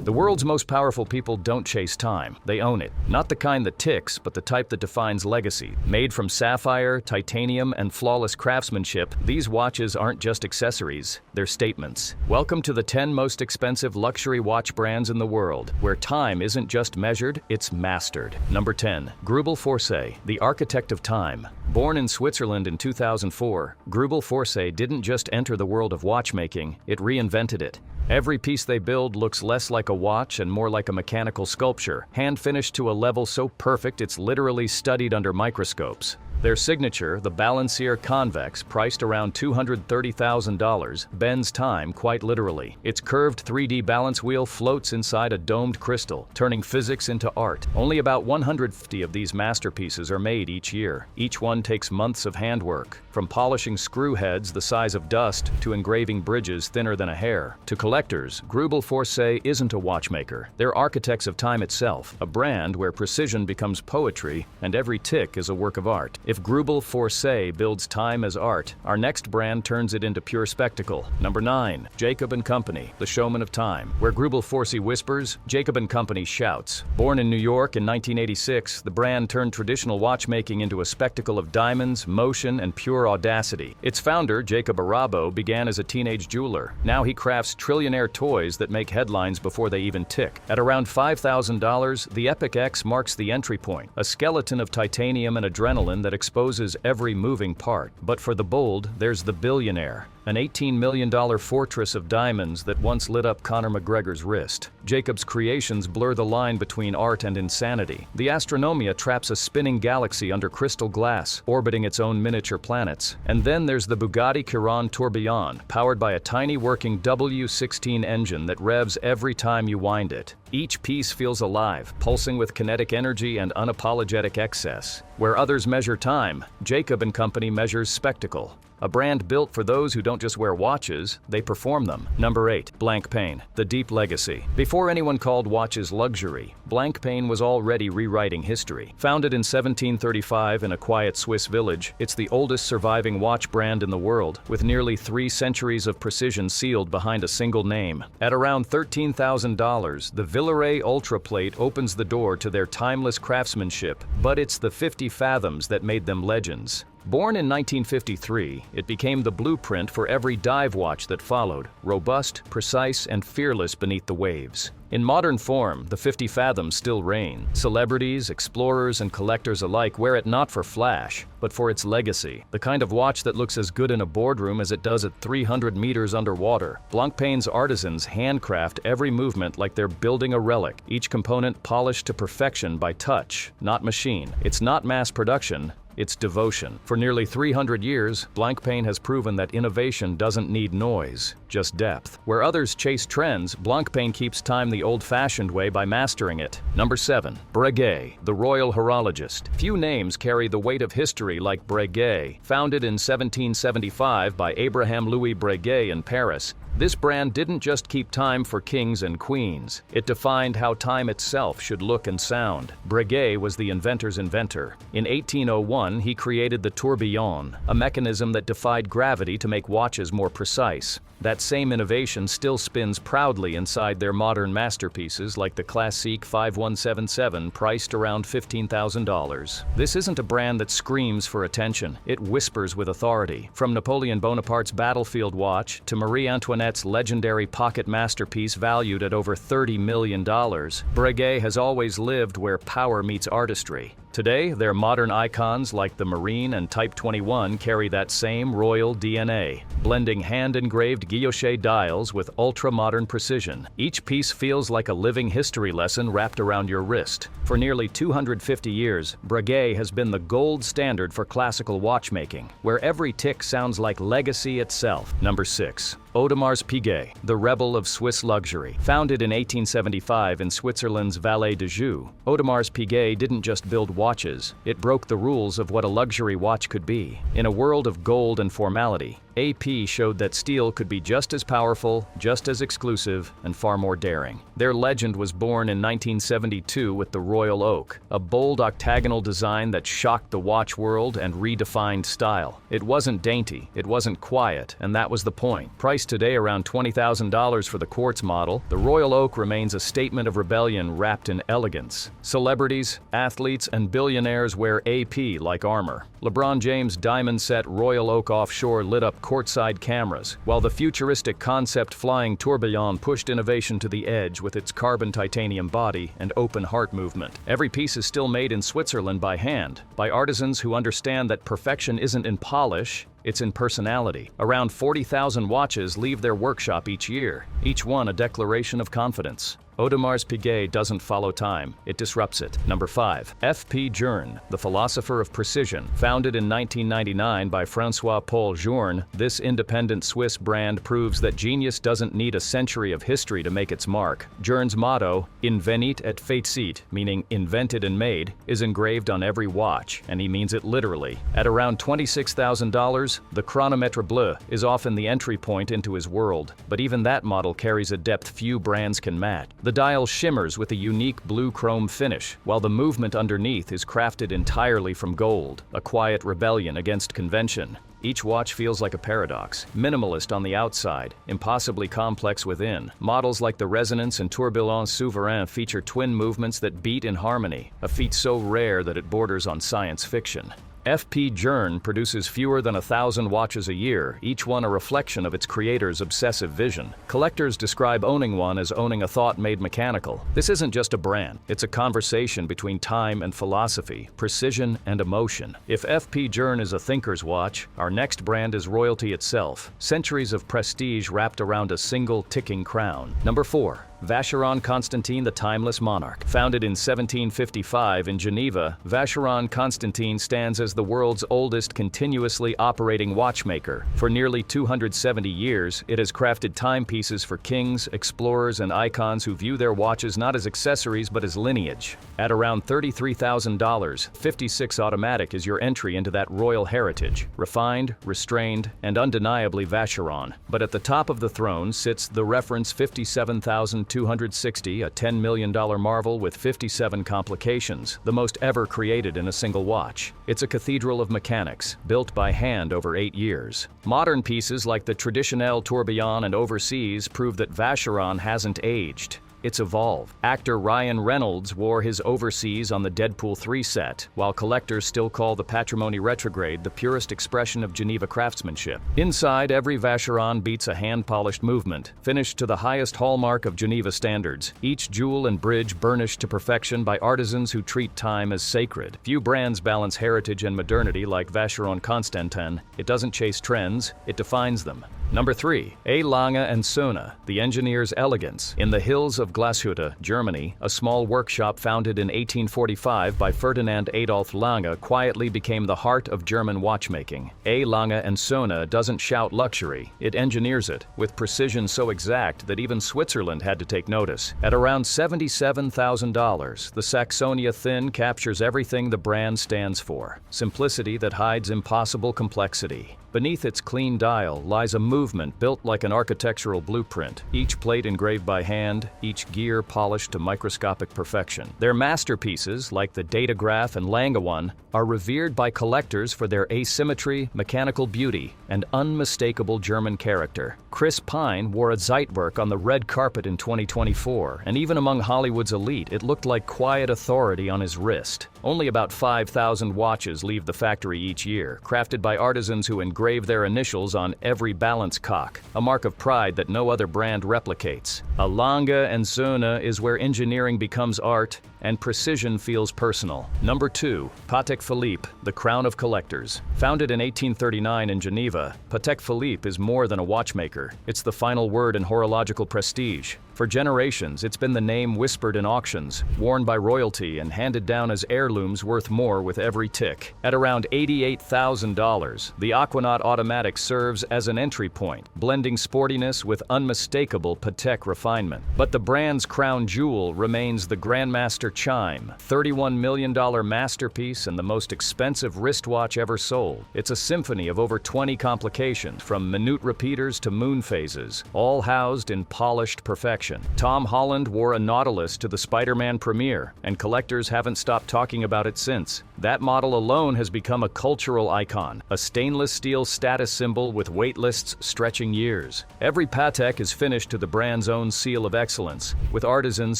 The world's most powerful people don't chase time, they own it. Not the kind that ticks, but the type that defines legacy. Made from sapphire, titanium, and flawless craftsmanship, these watches aren't just accessories, they're statements. Welcome to the 10 most expensive luxury watch brands in the world, where time isn't just measured, it's mastered. Number 10. Greubel Forsey, the architect of time. Born in Switzerland in 2004, Greubel Forsey didn't just enter the world of watchmaking, it reinvented it. Every piece they build looks less like a watch and more like a mechanical sculpture, hand-finished to a level so perfect it's literally studied under microscopes. Their signature, the Balancier Convex, priced around $230,000, bends time quite literally. Its curved 3D balance wheel floats inside a domed crystal, turning physics into art. Only about 150 of these masterpieces are made each year. Each one takes months of handwork, from polishing screw heads the size of dust to engraving bridges thinner than a hair. To collectors, Greubel Forsey isn't a watchmaker. They're architects of time itself, a brand where precision becomes poetry and every tick is a work of art. If Greubel Forsey builds time as art, our next brand turns it into pure spectacle. Number 9. Jacob & Company, the Showman of time. Where Greubel Forsey whispers, Jacob & Company shouts. Born in New York in 1986, the brand turned traditional watchmaking into a spectacle of diamonds, motion, and pure audacity. Its founder, Jacob Arabo, began as a teenage jeweler. Now he crafts trillionaire toys that make headlines before they even tick. At around $5,000, the Epic X marks the entry point, a skeleton of titanium and adrenaline that exposes every moving part. But for the bold, there's the billionaire, an $18 million fortress of diamonds that once lit up Conor McGregor's wrist. Jacob's creations blur the line between art and insanity. The Astronomia traps a spinning galaxy under crystal glass, orbiting its own miniature planets. And then there's the Bugatti Chiron Tourbillon, powered by a tiny working W16 engine that revs every time you wind it. Each piece feels alive, pulsing with kinetic energy and unapologetic excess. Where others measure time, Jacob & Company measures spectacle. A brand built for those who don't just wear watches, they perform them. Number 8. Blancpain, the deep legacy. Before anyone called watches luxury, Blancpain was already rewriting history. Founded in 1735 in a quiet Swiss village, it's the oldest surviving watch brand in the world, with nearly 3 centuries of precision sealed behind a single name. At around $13,000, the Villeray Ultra Plate opens the door to their timeless craftsmanship, but it's the 50 Fathoms that made them legends. Born in 1953, it became the blueprint for every dive watch that followed, robust, precise, and fearless beneath the waves. In modern form, the 50 Fathoms still reign. Celebrities, explorers, and collectors alike wear it not for flash, but for its legacy. The kind of watch that looks as good in a boardroom as it does at 300 meters underwater. Blancpain's artisans handcraft every movement like they're building a relic, each component polished to perfection by touch, not machine. It's not mass production, it's devotion. For nearly 300 years, Blancpain has proven that innovation doesn't need noise, just depth. Where others chase trends, Blancpain keeps time the old-fashioned way by mastering it. Number 7. Breguet, the Royal Horologist. Few names carry the weight of history like Breguet. Founded in 1775 by Abraham Louis Breguet in Paris, this brand didn't just keep time for kings and queens. It defined how time itself should look and sound. Breguet was the inventor's inventor. In 1801, he created the tourbillon, a mechanism that defied gravity to make watches more precise. That same innovation still spins proudly inside their modern masterpieces like the Classique 5177, priced around $15,000. This isn't a brand that screams for attention. It whispers with authority. From Napoleon Bonaparte's battlefield watch to Marie Antoinette's legendary pocket masterpiece valued at over $30 million, Breguet has always lived where power meets artistry. Today, their modern icons like the Marine and Type 21 carry that same royal DNA, blending hand-engraved guilloche dials with ultra-modern precision. Each piece feels like a living history lesson wrapped around your wrist. For nearly 250 years, Breguet has been the gold standard for classical watchmaking, where every tick sounds like legacy itself. Number 6. Audemars Piguet, the rebel of Swiss luxury. Founded in 1875 in Switzerland's Vallée de Joux, Audemars Piguet didn't just build watches, it broke the rules of what a luxury watch could be. In a world of gold and formality, AP showed that steel could be just as powerful, just as exclusive, and far more daring. Their legend was born in 1972 with the Royal Oak, a bold octagonal design that shocked the watch world and redefined style. It wasn't dainty, it wasn't quiet, and that was the point. Priced Priced today around $20,000 for the quartz model, the Royal Oak remains a statement of rebellion wrapped in elegance. Celebrities, athletes, and billionaires wear AP like armor. LeBron James' diamond-set Royal Oak offshore lit up courtside cameras, while the futuristic concept flying Tourbillon pushed innovation to the edge with its carbon titanium body and open heart movement. Every piece is still made in Switzerland by hand, by artisans who understand that perfection isn't in polish, it's in personality. Around 40,000 watches leave their workshop each year, each one a declaration of confidence. Audemar's Piguet doesn't follow time, it disrupts it. Number 5. F.P. Journe, the philosopher of precision. Founded in 1999 by François-Paul Journe, this independent Swiss brand proves that genius doesn't need a century of history to make its mark. Journe's motto, Invenit et facit, meaning invented and made, is engraved on every watch, and he means it literally. At around $26,000, the Chronomètre Bleu is often the entry point into his world, but even that model carries a depth few brands can match. The dial shimmers with a unique blue chrome finish, while the movement underneath is crafted entirely from gold, a quiet rebellion against convention. Each watch feels like a paradox, minimalist on the outside, impossibly complex within. Models like the Resonance and Tourbillon Souverain feature twin movements that beat in harmony, a feat so rare that it borders on science fiction. F.P. Journe produces fewer than 1,000 watches a year, each one a reflection of its creator's obsessive vision. Collectors describe owning one as owning a thought made mechanical. This isn't just a brand, it's a conversation between time and philosophy, precision and emotion. If F.P. Journe is a thinker's watch, our next brand is royalty itself. Centuries of prestige wrapped around a single ticking crown. Number 4. Vacheron Constantin, the Timeless Monarch. Founded in 1755 in Geneva, Vacheron Constantin stands as the world's oldest continuously operating watchmaker. For nearly 270 years, it has crafted timepieces for kings, explorers, and icons who view their watches not as accessories but as lineage. At around $33,000, 56 Automatic is your entry into that royal heritage. Refined, restrained, and undeniably Vacheron. But at the top of the throne sits the reference 57,260, a $10 million marvel with 57 complications, the most ever created in a single watch. It's a cathedral of mechanics, built by hand over 8 years. Modern pieces like the Traditionnel Tourbillon and Overseas prove that Vacheron hasn't aged. It's evolved. Actor Ryan Reynolds wore his Overseas on the Deadpool 3 set, while collectors still call the Patrimony Retrograde the purest expression of Geneva craftsmanship. Inside, every Vacheron beats a hand-polished movement, finished to the highest hallmark of Geneva standards, each jewel and bridge burnished to perfection by artisans who treat time as sacred. Few brands balance heritage and modernity like Vacheron Constantin. It doesn't chase trends, it defines them. Number 3. A. Lange & Söhne, the engineer's elegance. In the hills of Glashütte, Germany, a small workshop founded in 1845 by Ferdinand Adolf Lange quietly became the heart of German watchmaking. A. Lange & Söhne doesn't shout luxury, it engineers it, with precision so exact that even Switzerland had to take notice. At around $77,000, the Saxonia Thin captures everything the brand stands for. Simplicity that hides impossible complexity. Beneath its clean dial lies a movement built like an architectural blueprint, each plate engraved by hand, each gear polished to microscopic perfection. Their masterpieces, like the Datograph and Lange one, are revered by collectors for their asymmetry, mechanical beauty, and unmistakable German character. Chris Pine wore a Zeitwerk on the red carpet in 2024, and even among Hollywood's elite, it looked like quiet authority on his wrist. Only about 5,000 watches leave the factory each year, crafted by artisans who engrave their initials on every balance cock, a mark of pride that no other brand replicates. A Lange & Söhne is where engineering becomes art and precision feels personal. Number 2. Patek Philippe, the crown of collectors. Founded in 1839 in Geneva, Patek Philippe is more than a watchmaker. It's the final word in horological prestige. For generations, it's been the name whispered in auctions, worn by royalty and handed down as heirlooms worth more with every tick. At around $88,000, the Aquanaut Automatic serves as an entry point, blending sportiness with unmistakable Patek refinement. But the brand's crown jewel remains the Grandmaster Chime, $31 million masterpiece and the most expensive wristwatch ever sold. It's a symphony of over 20 complications, from minute repeaters to moon phases, all housed in polished perfection. collection. Tom Holland wore a Nautilus to the Spider-Man premiere, and collectors haven't stopped talking about it since. That model alone has become a cultural icon, a stainless steel status symbol with wait lists stretching years. Every Patek is finished to the brand's own seal of excellence, with artisans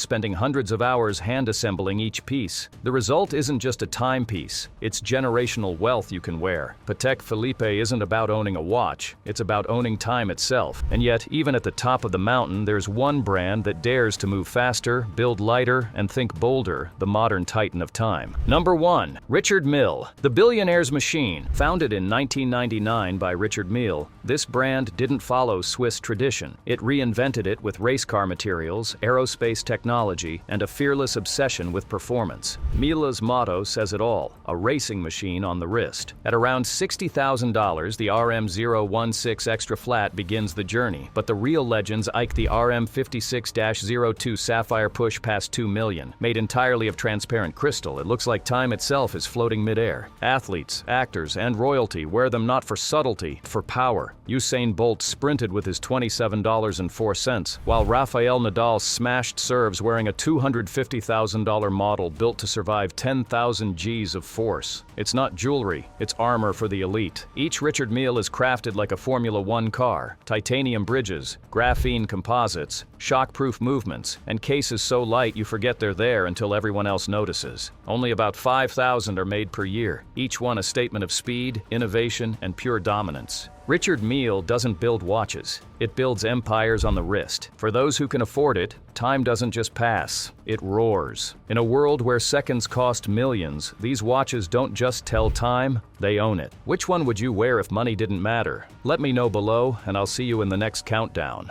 spending hundreds of hours hand-assembling each piece. The result isn't just a timepiece, it's generational wealth you can wear. Patek Philippe isn't about owning a watch, it's about owning time itself. And yet, even at the top of the mountain, there's one brand that dares to move faster, build lighter, and think bolder, the modern titan of time. Number 1. Richard Mille, the billionaire's machine. Founded in 1999 by Richard Mille, this brand didn't follow Swiss tradition. It reinvented it with race car materials, aerospace technology, and a fearless obsession with performance. Mille's motto says it all, a racing machine on the wrist. At around $60,000, the RM016 Extra Flat begins the journey, but the real legends ike the RM56-02 Sapphire push past 2 million. Made entirely of transparent crystal, it looks like time itself is floating midair. Athletes, actors, and royalty wear them not for subtlety, for power. Usain Bolt sprinted with his $27.04, while Rafael Nadal smashed serves wearing a $250,000 model built to survive 10,000 Gs of force. It's not jewelry, it's armor for the elite. Each Richard Mille is crafted like a Formula One car. Titanium bridges, graphene composites, shock-proof movements, and cases so light you forget they're there until everyone else notices. Only about 5,000 are made per year, each one a statement of speed, innovation, and pure dominance. Richard Mille doesn't build watches, it builds empires on the wrist. For those who can afford it, time doesn't just pass, it roars. In a world where seconds cost millions, these watches don't just tell time, they own it. Which one would you wear if money didn't matter? Let me know below, and I'll see you in the next countdown.